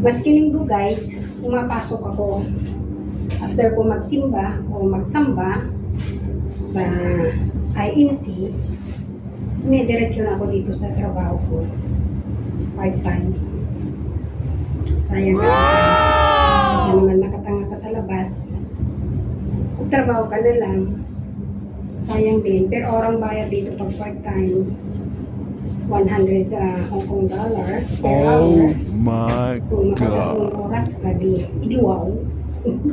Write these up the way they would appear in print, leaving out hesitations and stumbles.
Maski linggo guys, pumapasok ako after ko magsimba o magsamba sa INC. May diretsyon ako dito sa trabaho ko, part-time. Sayang kasi guys, kasi naman nakatanga ka sa labas, magtrabaho ka na lang, sayang din. Pero orang bayad dito pag part-time, 100 Hong Kong dollar per hour. My Kung God. makakatulong oras ka, di wow.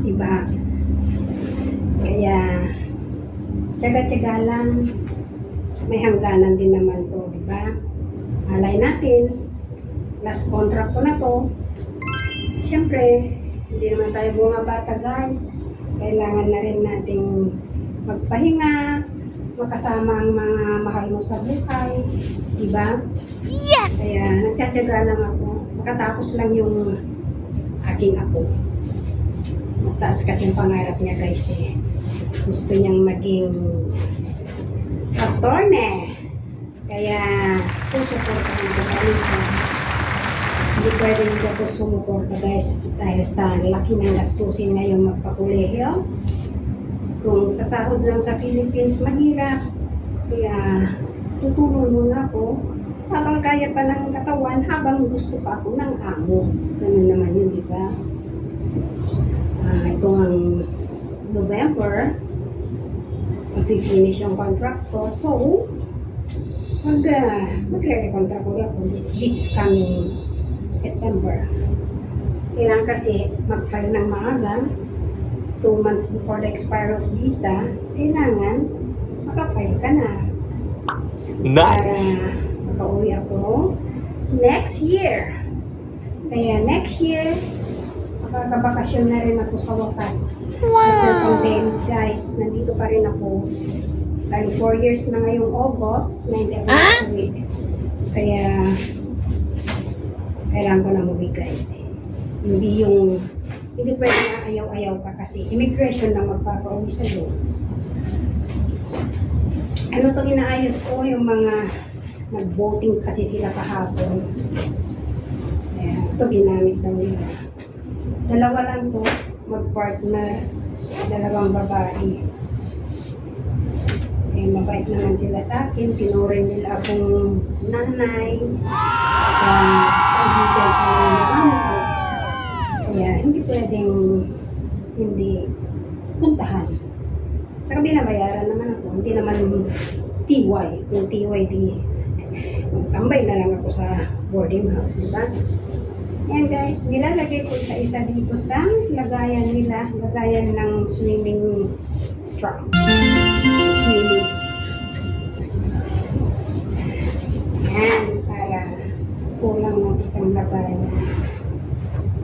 Diba? Kaya, tsaga-tsaga lang, may hangganan din naman to, diba? Alay natin, last contract ko na to. Siyempre, hindi naman tayo bumabata guys. Kailangan na rin nating magpahinga, makasama ang mga mahal mo sa buhay, diba? Yes! Kaya nagtsatsaga lang ako. Makatapos lang yung aking apo. Mataas kasi yung pangarap niya guys eh. Gusto niyang maging attorney. Kaya susuportahan ko kami sa hindi pwede hindi ako sumuporta guys dahil sa laki ng gastusin ngayon magpakulehiyo. Kung sa sahod lang sa Philippines mahirap. Kaya tutulong muna ako habang kaya pa ng katawan, habang gusto pa ako ng amo. Ganun naman yun, di ba? Ito ang November, mag-finish yung contract ko. So, magre-contract ko ako this coming September. Kailangan kasi mag-file ng maaga, 2 months before the expire of visa, kailangan maka-file ka na. Para makauwi ako next year. Kaya next year, makakabakasyon na rin ako sa wakas. After pandemic guys, nandito pa rin ako. Dahil 4 years na ngayong August, na hindi ako nakauwi. Kaya, kailangan ko na umuwi guys. Hindi pwede na ayaw-ayaw ka kasi immigration lang magpapauwi sa iyo. Ano to inaayos ko, yung mga nag-voting kasi sila kahapon. Kaya ito ginamit daw nila. 2 lang to, mag-partner, 2 babae. Eh, mabait naman sila sa akin, tinuring nila akong nanay, pag-ibig sa mga ko. Kaya hindi pwedeng hindi puntahan. Sa kabila bayaran naman ako, hindi naman TY. Kung TY di, magtambay na lang ako sa boarding house, di ba? Ayan guys, nilalagay ko isa-isa dito sa lagayan nila, lagayan ng swimming trunk. Swimming. Ayan, para kulang ng isang lagayan.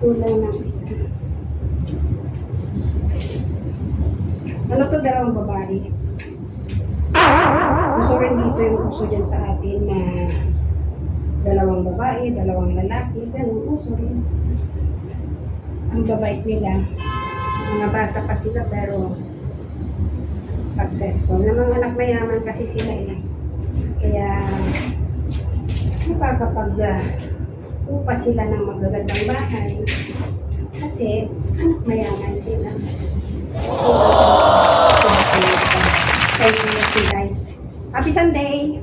Kulang ng isa. Ano to, 2 babae? Uso rin dito yung uso dyan sa atin na 2 babae, 2 lalaki, ganun uso rin. Ang babait nila, mga bata pa sila pero successful. Na mga anak mayaman kasi sila eh. Kaya upa sila ng magagandang bahay kasi anak mayaman sila. Thank you guys. Happy Sunday!